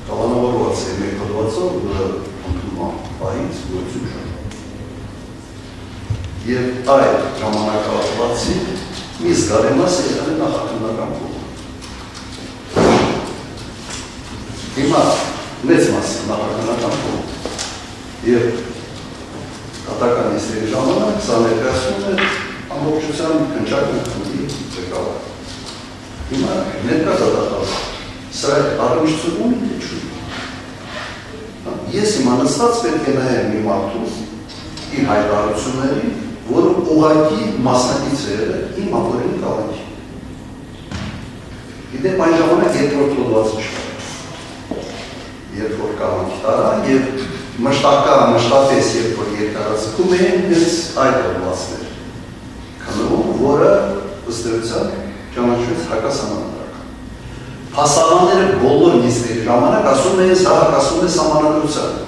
կալանավորված է մեկ հոդվածով ընդունման պահից գործում շան։ Եվ այդ ժամանակահատվածի մի զգալի մասը եղել է նախաքննական փուլ։ Հիմա մեծ մասը նախաքննական փուլ եւ կատական իսրերի ժամանակ սա ներկայացնում է ամբողջության քննչական խմբի ղեկավար։ Հիմա ներկա դատախազ սա առնչություն ունի թե չունի։ Ես հիմա նստած պետք է նայեմ մի մարդու իր հայտարարությունների, որը ուղղակի մասնակից է եղել իմ ապօրինի քաղաքի։ Գիտեմ այն ժամանակ երկրորդ հոդվածը չկար։ Երբ որ քաղաքի տարա եւ մշտապես երբ որ երկարաձգում էին հենց այդ հոդվածներ, քննում, որը ըստ էության ճանաչվեց հակասահմանադրական։ Փաստաբանները բոլոր նիստերի ժամանակ ասում էին, սա հակասում է սահմանադրությանը։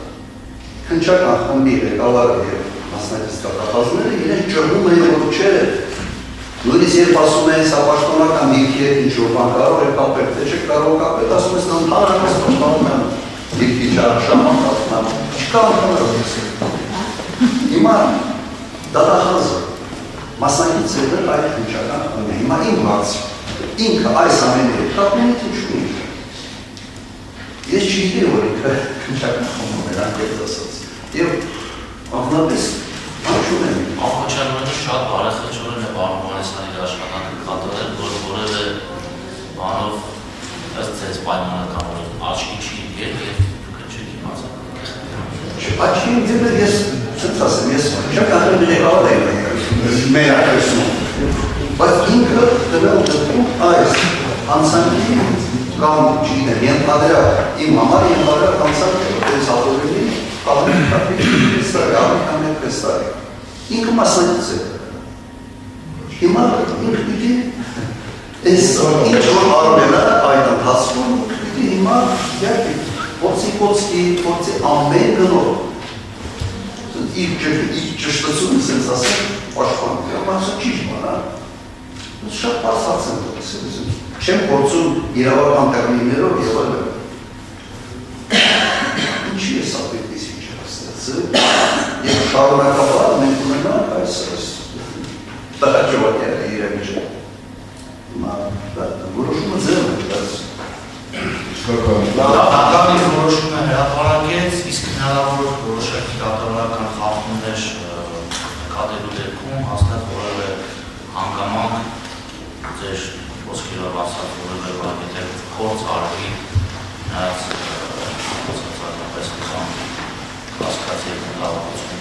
Քննչական խմբի ղեկավարը եւ մասնակից կատախազները իրենք ճռնում էին, որ չէ, նույնիսկ երբ ասում էին սա պաշտոնական դիրքի հետ ինչ-որ բան կարող է կապել, թե չէ կարող կապել, ասում ես նա ընդհանրապես պաշտոնական դիրքի շահման կապնամ, չկա ընդհանրապես։ Հիմա դատախազը մասնակից է դեռ այդ քննչական խմբի, հիմա իմ հարցը, ինքը այս ամենի հետ կապնի թե չունի։ Ես չգիտեմ, որ ինքը քննչական խմբում էր անկեղծ ասած։ Եվ աղնապես աչում եմ։ Աղոչարմանը շատ բարեխաչորեն է պարոն Մարիսյան իր աշխատանքը կատարել, որ որևէ բանով ըստ ձեզ պայմանական աչքի չի ընկել և դուք չեք իմացել։ Աչքի ընկել ես ցած ասեմ, ես չեմ կարող ղեկավար եմ մեր ակրեսում։ Բայց ինքը դրել դեպքում այս անցանկի կամ չգիտեմ, ենթադրյալ իմ համար ենթադրյալ անցանք է, որտեղից ապօրինի ինքը մասնակից է։ Հիմա ինքը պիտի այս ինչ որ արվել է այդ ընթացքում պիտի հիմա փորձի ամեն գնով իր ճշտությունը սենց ասեմ պաշտպանում է, մասը ճիշտ բան է։ Շատ պարզած եմ դրսել, չեմ փորձում իրավական տերմիններով եւ այլն։ Ինչի է սա պետք է եւ շարունակաբար մենք ունենանք այս տղաճոկերը իրավիճակը։ Որոշումը ձեր է դարձ։ Դատականի որոշումը հրապարակեց, իսկ հնարավոր որոշակի դատավորական խախտումներ նկատելու դեպքում հաստատ որևէ հանգամանք ձեր ոսկերով ասած որևէ վարակետեր փորձ արվի նրանց պես կան հասկացի մտավորություն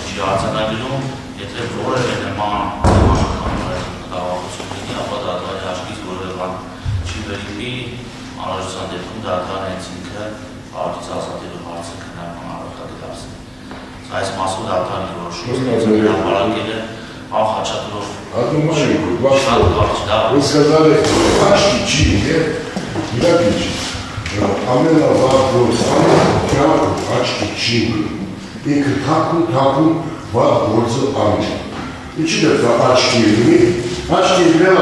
չի արձանագրում, եթե որևէ նման մտավորություն լինի, ապա դատարանի աչքից որևէ բան չի վերիվի, անհրաժեշտության դեպքում դատարանը հենց ինքը արդից ազատելու հարցը քննարկման առարկա դարձնի։ Այս մասով դատարանի որոշումը հրապարակել է Խաչատրով շատ կարճ դա։ Вы сказали, ачки чи, нет? Ամենավաղ աչքի չի ինքը թակում վաղ գործը անում։ Ինչի դեպ դա աչքի լինի, աչքի լինել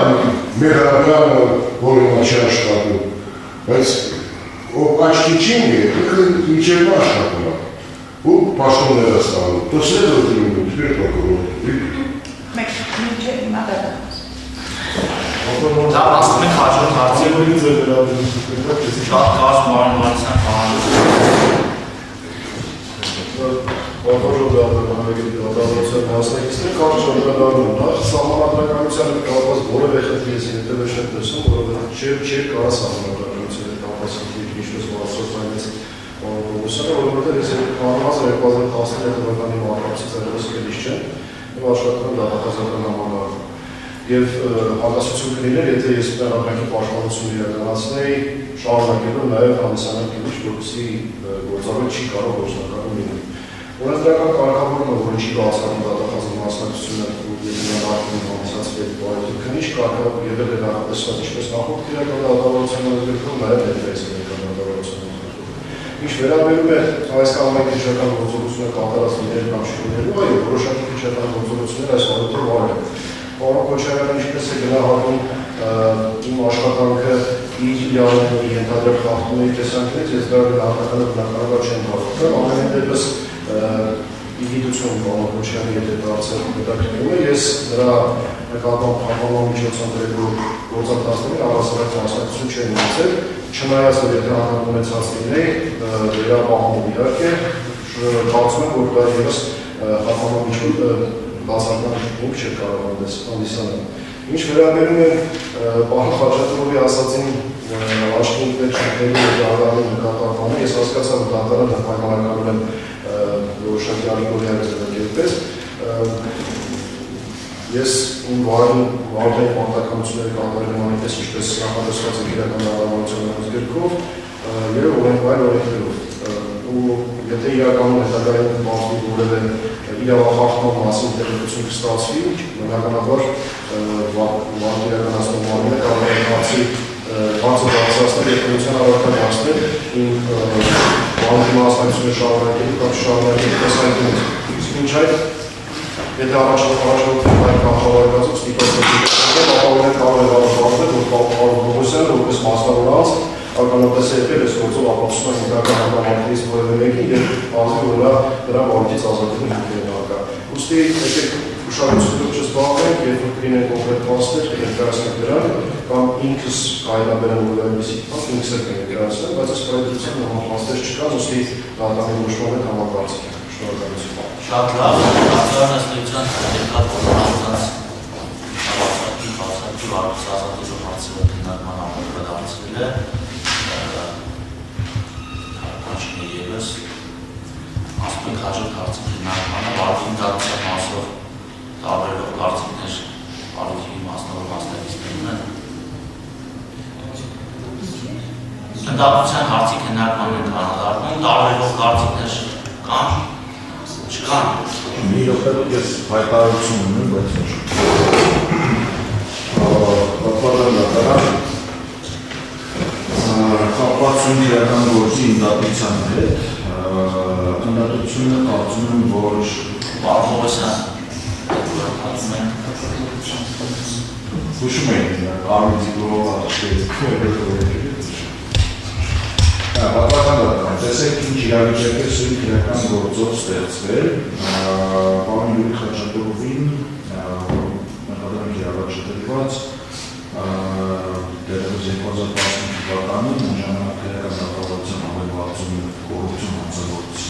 մեր հարականը, որը չի աշխատում, բայց աչքի չի ինքը, ինքը ինչեր աշխատում է, ու պաշտոններ է ստանում, то следовательно, теперь прокурор։ Մենք չէ հիմա դատախազ։ Դա ասում ենք հաջորդ հարցերին շատ կարճ պարոն Մարիսյան պահանջում։ Դատավորության մասնակիցներ կարճ անդրադառնում, նախ սահմանադրականության հետ կապված որևէ խնդիր ես հետևել չեմ տեսնում, որովհետև չէր կարա սահմանադրականության հետ կապված խնդիր ինչպես բարձրացնեց պարոն Պողոսյանը, որովհետև ես կանոնավոր 2013 թվականի մարտից այլևս քելիչ չեմ եւ աշխատում եմ դատախազական համակարգում։ Եվ հակասություն կլիներ, եթե ես տեղանքի պաշտպանություն իրականացնեի, շարունակելով նաև համեսանակ քելիչ, որպեսզի գործառույթ չի կարող գործնականում լինել։ Օրենսդրական կարգավորումը, որը չի բացառում դատախազի մասնակցությունը երկրի համեսած պետ բարեթ քնիչ կարգավորում եղել է նախատեսված ինչպես նախորդ քրեական դատավորության օրենսդրքում, նաև ներկայիս քրեական դատավորության օրենսդրքում։ Ինչ վերաբերում է այս կանոնի քրեական գործողությունը կատարած լինելու կամ չլինելու, այո, որոշակի քրեական գործողություններ այս ոլորտում արել են։ Պարոն Քոչարյանը ինչպես է գնահատում իմ աշխատանքը իրավունքի ենթադրյալ խախտումների տեսանկյունից ես դա գնահատականը բնականաբար չեմ կարող։ Ամենայն դեպս իգիտություն բանականության եթե դարձել հետաքրքրում է, ես նրա նկատմամբ խախտման միջոցով դրելու գործընթացների առասարակ մասնակցություն չեմ ունեցել, չնայած որ եթե հանդիպում ունեցած լինեի, վերապահում իհարկե, կարծում եմ, որ դա ևս խախտման միջոցով բացառական դեպքում չէր կարող հանդիսանել։ Ինչ վերաբերում է պարոն Խաչատուրովի ասածին աչքի ինքներ չընկնելու և դատարանի նկատառմանը, ես հասկացա, որ դատարանը պայմանագրել են որոշակի ալիգորիայով ձևակերպեց։ Ես իմ վարդային պարտականությունները կատարել եմ այնպես, ինչպես նախատեսված է իրական դատարանության գրքով և այլ օրենքներով։ Ու եթե իրականում հետագայում բացվի որևէ իրավախախտման մասին տեղեկություն կստացվի, բնականաբար վարդ իրականացնող մարմինը կարող է բացը բարձրացնել և քննության առարկան հասնել իմ բանքի մասնակցությունը շարունակելու կամ չշարունակելու տեսանկյունից։ Իսկ մինչ այդ, եթե առաջնորդում այն կանխավարկածով ստիպասել ապա օրենք կարող է վարժվարվել, որ պարոն Պողոսյանը որպես մասնավոր անձ ականատես է եղել այս գործով ապացուցում են ինքնական հակամարտներից որևէ մեկին և ազգի վրա դրա վարքից ազատելու հիմքերնարկա։ Ուստի եկեք ուշադրությունով չզբաղվենք, երբ որ կլինեն կոնկրետ փաստեր, ներկայացնենք դրանք, կամ ինքս կայնաբերեմ որևէ փաստ, ինքս էլ կներկայացնեմ, բայց այս պայծրության նման փաստեր չկան, ուստի դատարանի որոշման հետ համակարծիք եմ։ Շնորհակալություն։ Շատ լավ, դատարան ըստեյության ներկայացված ոտնահարված հավասարքի վարքից ազատելու հարցը քննարկման համարը դարձվել է։ ԵՒս ասում ենք հաջորդ հարցի քննարկմանը վարքի դարձած մասով տարբերվող կարծիքներ վարքի մասնավոր մասնակիցներն են։ Ընդհանրության հարցի քննարկման ենք անդրադառնում, տարբերվող կարծիքներ կան, չկան։ Մի րոպե ես հայտարարություն ունեմ, բայց ոչ։ Պատվարժան դատարան կապվածություն իրական գործի ընդդատության հետ, ընդդատությունը կարծում եմ, որ Պարոն Պողոսյան, հուշում էին կարմիզի գրող պատվարժան դատարան, տեսեք ինչ իրավիճակ է սույն իրական գործով ստեղծվել, պարոն Յուրի Խաչատուրովին նկատանք առաջադրված դերևս 2015 թվականին ժամանակ